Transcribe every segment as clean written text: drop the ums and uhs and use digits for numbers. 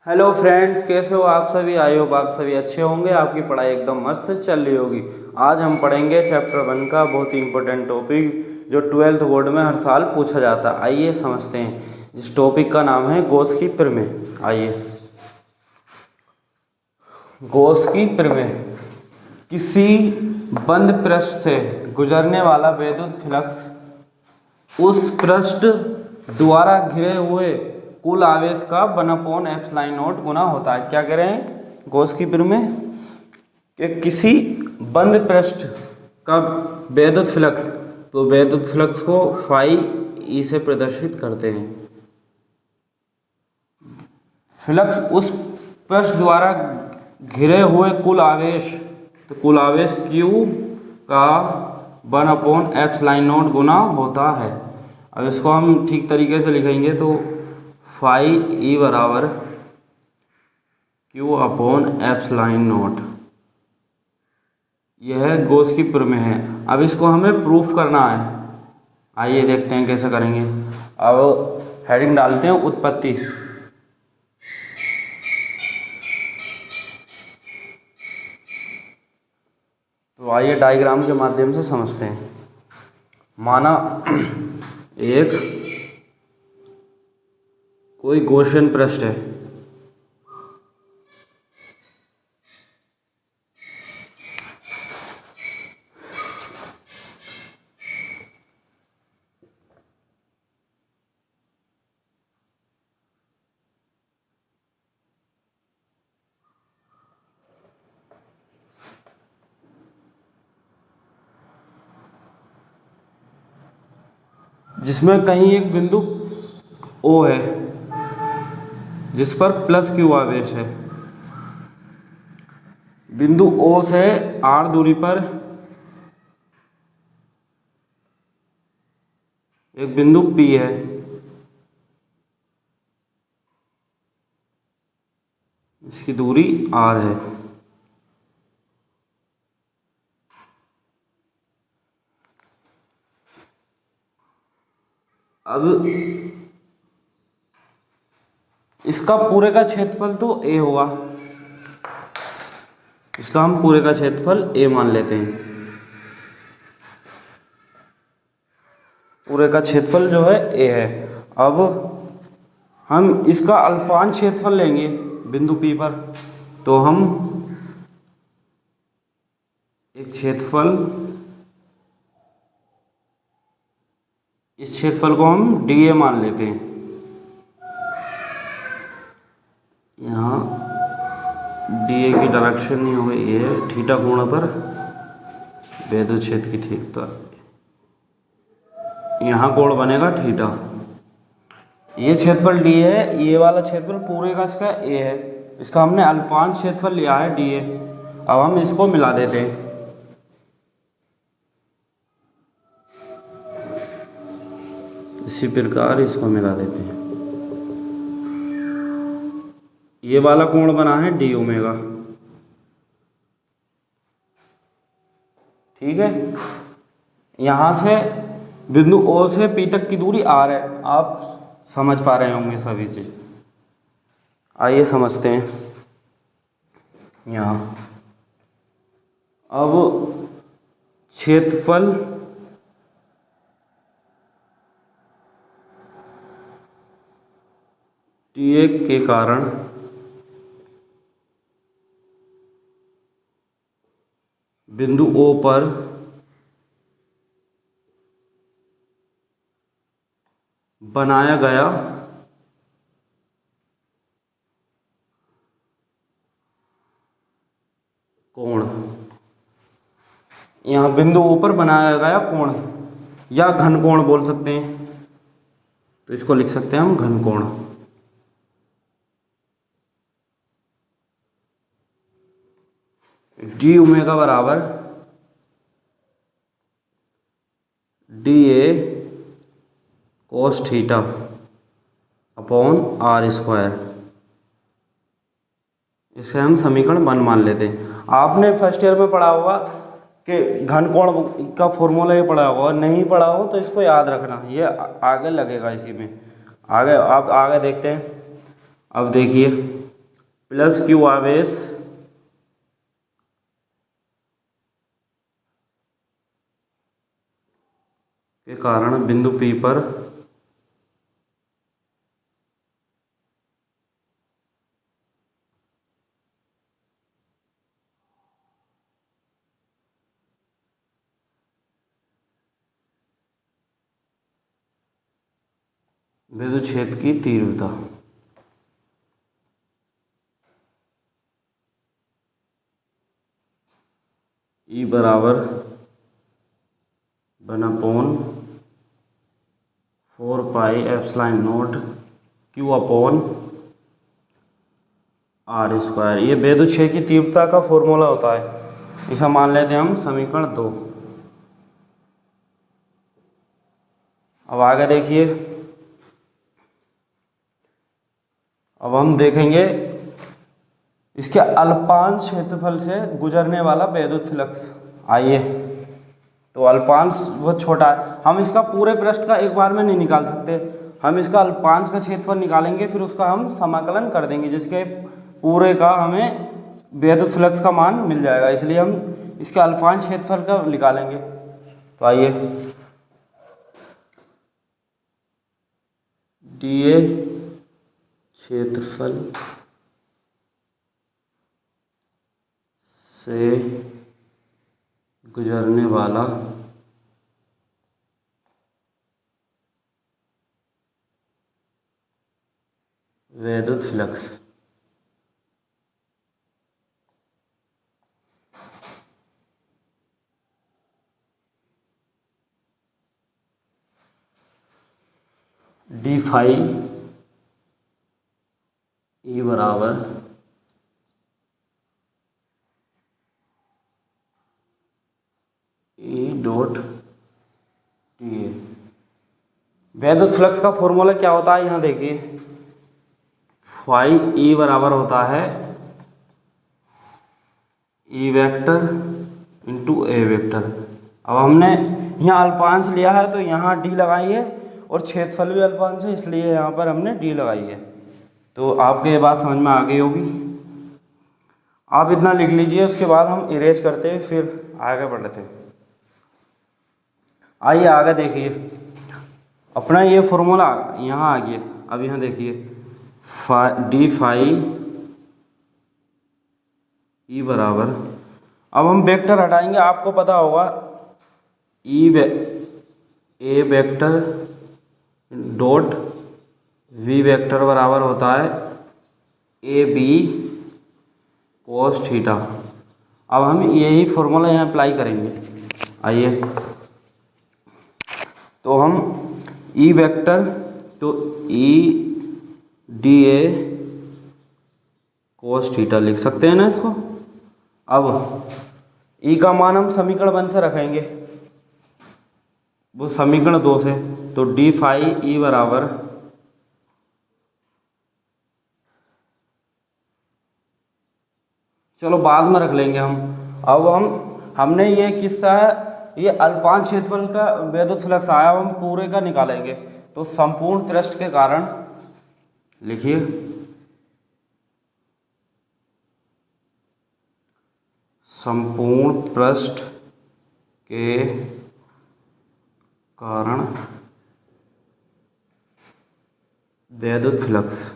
Hello friends, कैसे हो आप सभी। आई होप आप सभी अच्छे होंगे। आपकी पढ़ाई एकदम मस्त चल रही होगी। आज हम पढ़ेंगे चैप्टर 1 का बहुत ही इंपॉर्टेंट टॉपिक जो 12th बोर्ड में हर साल पूछा जाता है। आइए समझते हैं। इस टॉपिक का नाम है गॉस की प्रमेय। आइए, गॉस की प्रमेय किसी बंद पृष्ठ से गुजरने वाला विद्युत फ्लक्स उस पृष्ठ द्वारा घिरे हुए कुल आवेश का 1/ε0 गुना होता है। क्या कह रहे हैं गॉस की प्रमेय कि किसी बंद पृष्ठ का विद्युत फ्लक्स, तो विद्युत फ्लक्स को फाई ई से प्रदर्शित करते हैं। फ्लक्स उस पृष्ठ द्वारा घिरे हुए कुल आवेश, तो कुल आवेश Q का 1/ε0 गुना होता है। अब इसको हम ठीक तरीके से लिखेंगे तो फाई ई बराबर Q/ε0। यह गॉस की प्रमेय है। अब इसको हमें प्रूफ करना है। आइए देखते हैं कैसे करेंगे। अब हेडिंग डालते हैं उत्पत्ति। तो आइए डायग्राम के माध्यम से समझते हैं। माना एक कोई गॉसियन पृष्ठ है। जिसमें कहीं एक बिंदु O है जिस पर +Q आवेश है। बिंदु O से R दूरी पर एक बिंदु P है। इसकी दूरी R है। अब इसका पूरे का क्षेत्रफल तो A होगा। इसका हम पूरे का क्षेत्रफल A मान लेते हैं। पूरे का क्षेत्रफल जो है A है। अब हम इसका अल्पांश क्षेत्रफल लेंगे बिंदु P पर, तो हम एक क्षेत्रफल, इस क्षेत्रफल को हम dA मान लेते हैं। यहाँ dA की डायरेक्शन नहीं होगी, ये थीटा कोण पर विद्युत क्षेत्र की तीव्रता, यहाँ कोण बनेगा थीटा। ये क्षेत्रफल D है, ये वाला क्षेत्रफल पूरे का इसका A है। इसका हमने अल्पांश क्षेत्रफल लिया है dA। अब हम इसको मिला देते हैं। इसी प्रकार इसको मिला देते हैं। ये वाला कोण बना है d ओमेगा। ठीक है। यहाँ से बिंदु O से P तक की दूरी R है। आप समझ पा रहे होंगे सभी चीज। आइए समझते हैं। यहाँ अब क्षेत्रफल TA के कारण बिंदु O पर बनाया गया कोण, यहाँ बिंदु O पर बनाया गया कोण या घन कोण बोल सकते हैं। तो इसको लिख सकते हैं हम घन कोण। d ओमेगा बराबर dA cos theta upon R²। इसे हम समीकरण 1 मान लेते हैं। आपने फर्स्ट ईयर में पढ़ा होगा कि घन कोण का फॉर्मूला ये पढ़ा होगा। नहीं पढ़ा हो तो इसको याद रखना, ये आगे लगेगा इसी में। आगे आप आगे देखते हैं। अब देखिए प्लस क्यू आवेश के कारण बिंदु P पर विद्युत क्षेत्र की तीव्रता E बराबर 1/4 pi epsilon not Q upon R square. ये विद्युत क्षेत्र की तीव्रता का फॉर्मूला होता है। इसे मान लेते हैं हम समीकरण 2। अब आगे देखिए, अब हम देखेंगे इसके अल्पांश क्षेत्रफल से गुजरने वाला विद्युत फ्लक्स। आइए, तो अल्पांश बहुत छोटा है, हम इसका पूरे पृष्ठ का एक बार में नहीं निकाल सकते। हम इसका अल्पांश का क्षेत्रफल निकालेंगे, फिर उसका हम समाकलन कर देंगे, जिसके पूरे का हमें विद्युत फ्लक्स का मान मिल जाएगा। इसलिए हम इसके अल्पांश क्षेत्रफल का निकालेंगे। तो आइए, डीए क्षेत्रफल से गुजरने वाला विद्युत फ्लक्स डी फाई ई बराबर ई डॉट टी ए। विद्युत फ्लक्स का फॉर्मूला क्या होता है, यहाँ देखिए, फाई ई बराबर होता है ई वेक्टर इंटू ए वेक्टर। अब हमने यहाँ अल्पांश लिया है तो यहाँ डी लगाइए, और क्षेत्रफल भी अल्पांश है इसलिए यहाँ पर हमने डी लगाई है। तो आपको ये बात समझ में आ गई होगी। आप इतना लिख लीजिए, उसके बाद हम इरेज करते हैं, फिर आगे बढ़ते हैं। आइए आगे देखिए, अपना ये फॉर्मूला यहाँ आ गया। अब यहाँ देखिए, डी फाई ई बराबर, अब हम वेक्टर हटाएंगे। आपको पता होगा ए वेक्टर डॉट वी वेक्टर बराबर होता है ए बी कोस थीटा। अब हम यही फॉर्मूला यहाँ अप्लाई करेंगे। आइए, तो हम ई वेक्टर तो E D A cos theta लिख सकते हैं ना इसको। अब ई का मान हम समीकरण 1 से रखेंगे, वो समीकरण 2 से। तो डी फाई ई बराबर चलो बाद में रख लेंगे हम। अब हमने ये किस्सा है, ये अल्पांश क्षेत्रफल का विद्युत फ्लक्स आया, हम पूरे का निकालेंगे। तो संपूर्ण पृष्ठ के कारण लिखिए, संपूर्ण पृष्ठ के कारण विद्युत फ्लक्स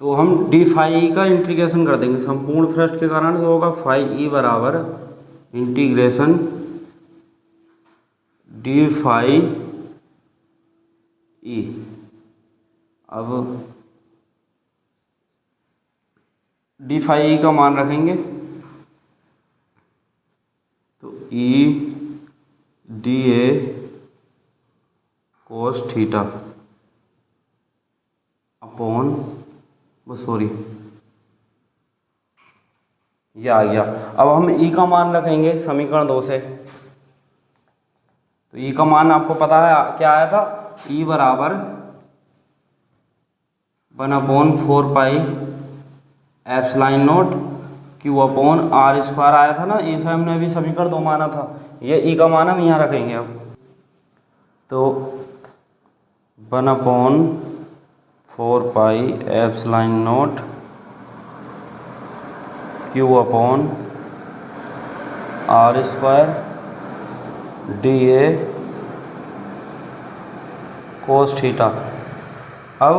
तो हम डी फाई ई का इंटीग्रेशन कर देंगे। संपूर्ण पृष्ठ के कारण तो होगा फाई ई बराबर इंटीग्रेशन डी फाई ई। अब डी फाई ई का मान रखेंगे, तो E D A cos theta upon, sorry ये आ गया। अब हम ई का मान रखेंगे समीकरण 2 से। तो ई का मान आपको पता है क्या आया था, ई बराबर 1/4 pi epsilon naught Q upon R square आया था ना। इसे हमने अभी समीकरण 2 माना था। ये ई का मान हम यहाँ रखेंगे। अब तो 1/4πε0 Q/r² dA cos थीटा। अब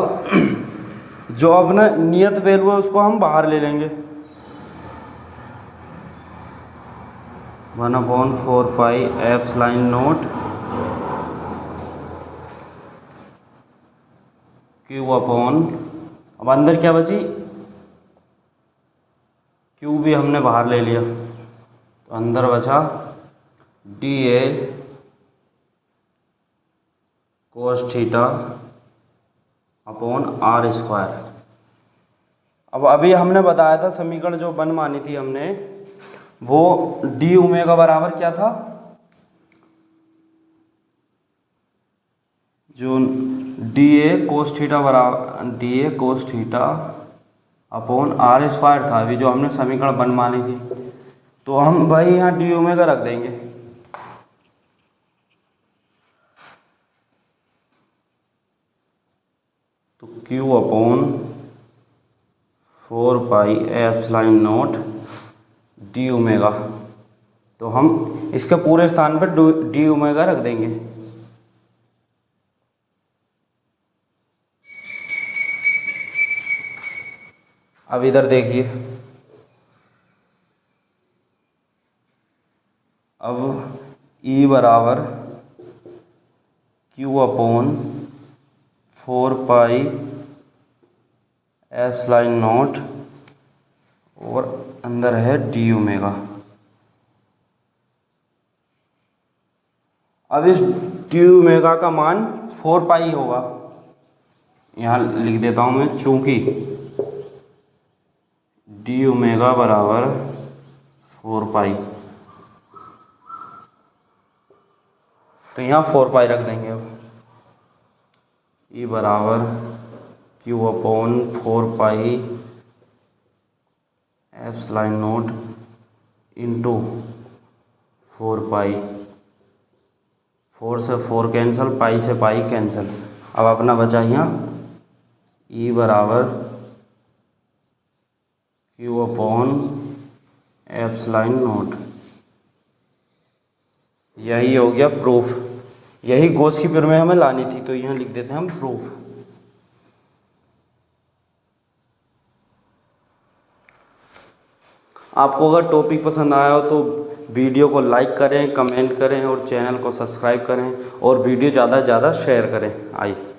जो अपना नियत वैल्यू है उसको हम बाहर ले लेंगे। 1/4πε0 Q/, अब अंदर क्या बची, Q भी हमने बाहर ले लिया, तो अंदर बचा dA cos थीटा r²। अब अभी हमने बताया था समीकरण जो बन मानी थी हमने, वो डी ओमेगा बराबर क्या था, जो dA cos थीटा बराबर dA cos थीटा r² था, अभी जो हमने समीकरण बन मानी थी। तो हम भाई यहाँ डी ओमेगा रख देंगे। तो Q/4πε0 डी ओमेगा, तो हम इसके पूरे स्थान पर डी ओमेगा रख देंगे। अब इधर देखिए, अब E बराबर Q/4πε0 और अंदर है डी ओमेगा। अब इस डी ओमेगा का मान 4π होगा, यहाँ लिख देता हूँ मैं, चूंकि डी ओमेगा बराबर 4π, तो यहाँ 4π रख देंगे। अब E बराबर Q/4πε0 इंटू 4π, 4 से 4 कैंसिल, पाई से पाई कैंसिल। अब अपना बचा यहाँ E बराबर Q/ε0। यही हो गया प्रूफ, यही गॉस की प्रमेय हमें लानी थी, तो यहाँ लिख देते हैं हम प्रूफ। आपको अगर टॉपिक पसंद आया हो तो वीडियो को लाइक करें, कमेंट करें और चैनल को सब्सक्राइब करें और वीडियो ज़्यादा से ज़्यादा शेयर करें। आइए।